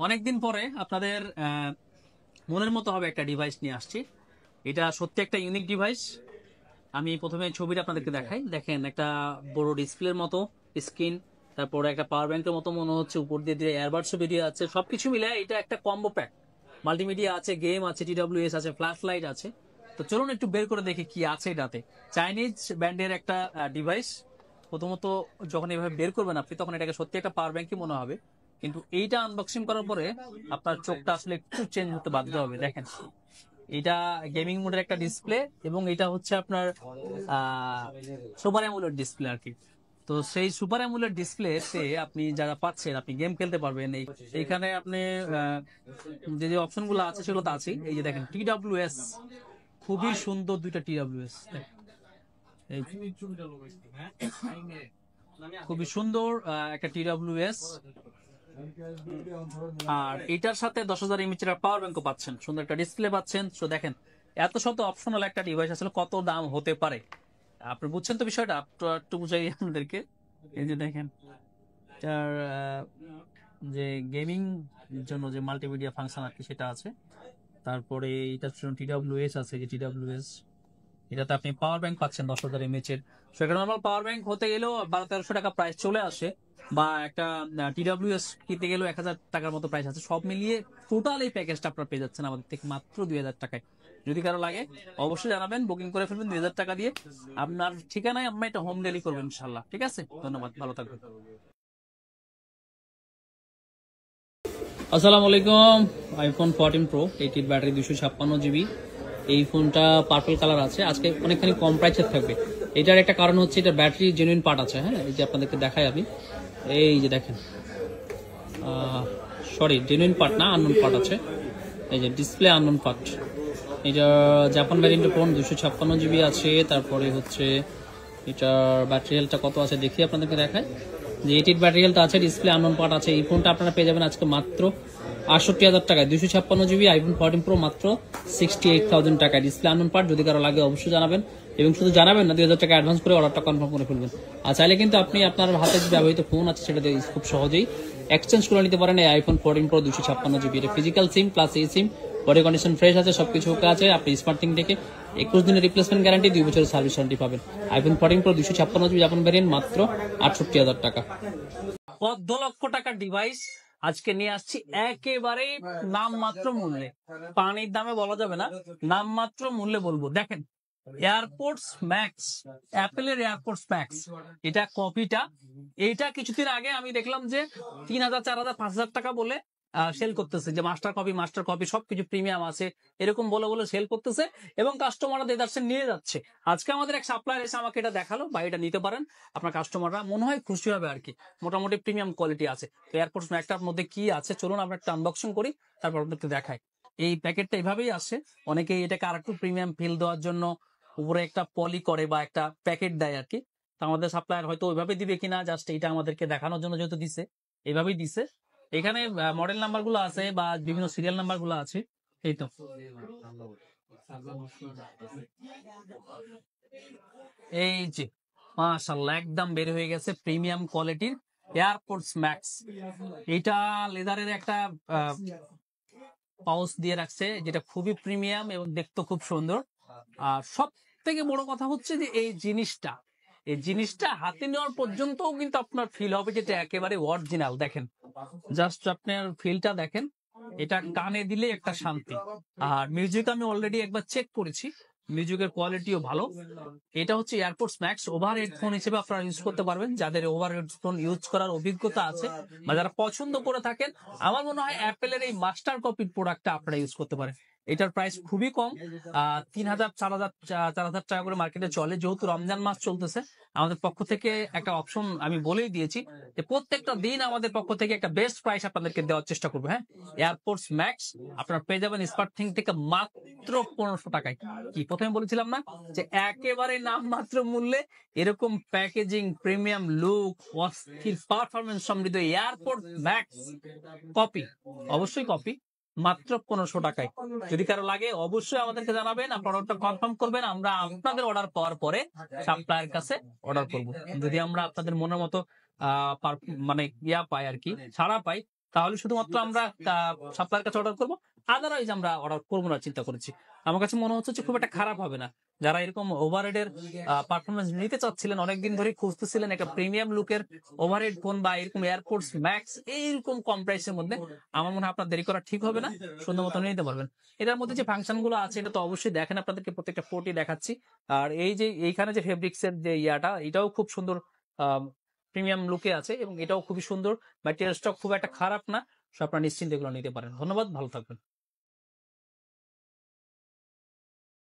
অনেকদিন পরে আপনাদের মনের মতো হবে একটা ডিভাইস নিয়ে আসছি। এটা সত্যি একটা ইউনিক ডিভাইস। আমি প্রথমে ছবিটা আপনাদেরকে দেখাই। দেখেন, একটা বড় ডিসপ্লের মতো স্ক্রিন, তারপরে একটা পাওয়ার ব্যাংকের মতো মনে হচ্ছে, উপর দিয়ে দিয়ে এয়ারবাডসও বেরিয়ে আছে। সবকিছু মিলে এটা একটা কম্বো প্যাক। মাল্টিমিডিয়া আছে, গেম আছে, টিডব্লিউএস আছে, ফ্ল্যাশ লাইট আছে। তো চলুন একটু বের করে দেখি কি আছে এটাতে। চাইনিজ ব্র্যান্ডের একটা ডিভাইস। প্রথমত যখন এভাবে বের করবেন আপনি, তখন এটাকে সত্যি একটা পাওয়ার ব্যাংকই মনে হবে, কিন্তু এইটা আনবক্সিং করার পরে আপনার চোখটা আসলে একটু চেঞ্জ হতে বাধ্য হবে। দেখেন, এটা গেমিং মোডের একটা ডিসপ্লে, এবং এটা হচ্ছে আপনার সুপার অ্যামোলেড ডিসপ্লে আর কি। তো সেই সুপার অ্যামোলেড ডিসপ্লেতে আপনি যারা পাচ্ছেন, আপনি গেম খেলতে পারবেন। এইখানে আপনি যে যে অপশনগুলো আছে সেগুলো তো আছেই। এই যে দেখেন, টিডব্লিউএস, খুবই সুন্দর দুইটা টিডব্লিউএস, খুবই সুন্দর একটা টিডব্লিউএস। আর এটার সাথে 10,000 এমএইচ এর পাওয়ার ব্যাংকও পাচ্ছেন, সুন্দর একটা ডিসপ্লে পাচ্ছেন। তো দেখেন, এত শত অপশনাল একটা ডিভাইস আসলে কত দাম হতে পারে। আপনি বুঝছেন তো বিষয়টা? একটু বুঝাই আপনাদেরকে। এই যে দেখেন, এটার যে গেমিং জন্য যে মাল্টিমিডিয়া ফাংশন আর কি সেটা আছে। তারপরে এটার জন্য টিডব্লিউএস আছে, যে টিডব্লিউএস, এটাতে আপনি পাওয়ার ব্যাংক পাচ্ছেন 10,000 এমএইচ এর। সেটা নর্মাল পাওয়ার ব্যাংক হতে গেলেও 1200-1300 টাকা প্রাইস চলে আসে, বা একটা টিডব্লিউএস কিনতে গেলেও 1,000 টাকার মতো প্রাইস আছে। সব মিলিয়ে টোটাল এই প্যাকেজটা আপনারা পেয়ে যাচ্ছেন আমাদের থেকে মাত্র 2,000 টাকায়। যদি কারো লাগে অবশ্যই জানাবেন, বুকিং করে ফেলবেন 2,000 টাকা দিয়ে। আপনার ঠিকানায় আমরা এটা হোম ডেলিভারি করবেন ইনশাল্লাহ। ঠিক আছে, ধন্যবাদ, ভালো থাকবেন। আসসালামু আলাইকুম। IPhone 14 pro, 80 battery, 256 GB. এই ফোনটা পার্পল কালার আছে। আজকে অনেকখানি কম প্রাইসের থাকবে। এটার একটা কারণ হচ্ছে এটা ব্যাটারি জেনুইন পার্ট আছে। হ্যাঁ, এই যে আপনাদেরকে দেখাই আমি। এই যে দেখেন, সরি, জেনুইন পার্ট না, আননোন পার্ট আছে। এই যে ডিসপ্লে আননোন পার্ট। এটা জাপান ভ্যারিয়েন্টের ফোন, 256 জিবি আছে। তারপরে হচ্ছে এটার ব্যাটারি হেলথটা কত আছে দেখি আপনাদেরকে দেখায়। যে 80 ব্যাটারি হেলথ আছে, ডিসপ্লে আননোন পার্ট আছে। এই ফোনটা আপনারা পেয়ে যাবেন আজকে মাত্র 68,000 টাকায়। 256 জিবি আইফোন 14 প্রো মাত্র 68,000 টাকায়, ডিসপ্লে আননোন পার্ট। যদি কারো লাগে অবশ্যই জানাবেন, এবং শুধু জানাবেন না, 2,000 টাকা অ্যাডভান্স করে অর্ডারটা কনফার্ম করে ফেলবেন। আর চাইলে কিন্তু আপনি আপনার হাতে যে ব্যবহৃত ফোন আছে সেটা দিয়ে খুব সহজেই এক্সচেঞ্জ করে নিতে পারেন। এই আইফোন 14 প্রো 256 জিবি, এটা ফিজিক্যাল সিম প্লাস এই সিম, বডি কন্ডিশন ফ্রেশ আছে, সবকিছু ওকে আছে। আপনি স্মার্ট থিং থেকে 21 দিনের রিপ্লেসমেন্ট গ্যারান্টি, 2 বছরের সার্ভিস ওয়ারেন্টি পাবেন। IPhone 14 pro 256 GB Japan variant মাত্র 68,000 টাকা। 14 লক্ষ টাকার ডিভাইস আজকে নিয়ে আসছি একেবারে নামমাত্র মূল্যে। পানির দামে বলা যাবে না, নামমাত্র মূল্যে বলবো। দেখেন, এয়ারপোর্টস ম্যাক্স, অ্যাপেলের এয়ারপোর্টস ম্যাক্স, এটা কপিটা। এইটা কিছুদিন আগে আমি দেখলাম যে 3,000, 4,000, 5,000 টাকা বলে সেল করতেছে, যে মাস্টার কপি সবকিছু প্রিমিয়াম আছে, এরকম বলে বলে সেল করতেছে, এবং কাস্টমাররা দেদারসে নিয়ে যাচ্ছে। আজকে আমাদের এক সাপ্লায়ার এসে আমাকে এটা দেখালো, বা এটা নিতে পারেন, আপনার কাস্টমাররা মনে হয় খুশি হবে আর কি। মোটামুটি প্রিমিয়াম কোয়ালিটি আছে। তো এয়ারপোর্টস ম্যাক্সটার মধ্যে কি আছে চলুন আমরা একটা আনবক্সিং করি, তারপর আপনাদেরকে দেখাই। এই প্যাকেটটা এভাবেই আসে। অনেকেই এটাকে আরেকটু প্রিমিয়াম ফিল দেওয়ার জন্য উপরে একটা পলি করে বা একটা প্যাকেট দেয় আর কি। তো আমাদের সাপ্লায়ার হয়তো ওইভাবে দিবে কিনা, জাস্ট এটা আমাদেরকে দেখানোর জন্য যেহেতু দিছে, এইভাবেই দিছে। এখানে মডেল নাম্বার গুলো আছে বা বিভিন্ন সিরিয়াল নাম্বার গুলো আছে। এই তো, এই যে মাশাআল্লাহ, একদম বের হয়ে গেছে প্রিমিয়াম কোয়ালিটির এয়ারপোর্টস ম্যাক্স। এটা লেদারের একটা পাউচ দিয়ে রাখছে, যেটা খুবই প্রিমিয়াম এবং দেখতে খুব সুন্দর। আর সব থেকে বড় কথা হচ্ছে যে এই জিনিসটা হাতে নেওয়ার পর্যন্তও কিন্তু আপনার ফিল হবে যেটা একেবারে অরিজিনাল। দেখেন, জাস্ট আপনার ফিলটা দেখেন, এটা কানে দিলে একটা শান্তি। আর মিউজিক আমি অলরেডি একবার চেক করেছি, মিউজিকের কোয়ালিটিও ভালো। এটা হচ্ছে এয়ারপোর্টস ম্যাক্স ওভার হেডফোন হিসেবে আপনারা ইউজ করতে পারবেন, যাদের ওভার হেডফোন ইউজ করার অভিজ্ঞতা আছে বা যারা পছন্দ করে থাকেন। আমার মনে হয় অ্যাপেলের এই মাস্টার কপির প্রোডাক্টটা আপনারা ইউজ করতে পারেন। এটার প্রাইস খুবই কম, 3,000, 4,000 টাকা করে মার্কেটে চলে। যেহেতু রমজান মাস চলতেছে, আমাদের পক্ষ থেকে একটা অপশন আমি বলেই দিয়েছি যে প্রত্যেকটা দিন আমাদের পক্ষ থেকে একটা বেস্ট প্রাইস আপনাদেরকে দেওয়ার চেষ্টা করবো। হ্যাঁ, এয়ারপোর্টস ম্যাক্স আপনারা পেয়ে যাবেন স্মার্ট থিং থেকে মাত্র 1,500 টাকায়। কি প্রথমে বলেছিলাম না যে একেবারে নামমাত্র মূল্যে এরকম প্যাকেজিং, প্রিমিয়াম লুক, অস্থির পারফরমেন্স সমৃদ্ধ এয়ারপোর্ট ম্যাক্স কপি, অবশ্যই কপি, মাত্র 1,500 টাকায়। যদি কারো লাগে অবশ্যই আমাদেরকে জানাবেন, আপনার অর্ডারটা কনফার্ম করবেন। আমরা আপনাদের অর্ডার পাওয়ার পরে সাপ্লায়ার কাছে অর্ডার করব। যদি আমরা আপনাদের মনের মতো মানে পাই আর কি, ছাড়া পাই, তাহলে শুধুমাত্র আমরা সাপ্লায়ার কাছে অর্ডার করবো, আদারওয়াইজ আমরা অর্ডার করবো না চিন্তা করেছি। আমার কাছে মনে হচ্ছে যে খুব একটা খারাপ হবে না। যারা এরকম ওভারহেডের পারফরমেন্স নিতে চাচ্ছিলেন, অনেকদিন ধরে খুঁজতেছিলেন একটা প্রিমিয়াম লুকের ওভারহেড ফোন বা এরকম এয়ারপোর্টস ম্যাক্স এইরকম কম প্রাইসের মধ্যে, আমার মনে হয় আপনার দেরি করা ঠিক হবে না, সুন্দর মতো নিতে পারবেন। এটার মধ্যে যে ফাংশন গুলো আছে এটা তো অবশ্যই দেখেন, আপনাদেরকে প্রত্যেকটা পোর্টই দেখাচ্ছি। আর এই যে এইখানে যে ফেব্রিক্স এর যে ইয়াটা, এটাও খুব সুন্দর প্রিমিয়াম লুকে আছে এবং এটাও খুবই সুন্দর। ম্যাটেরিয়ালসটাও খুব একটা খারাপ না। আপনারা নিশ্চিন্তে এগুলো নিতে পারেন। ধন্যবাদ, ভালো থাকবেন।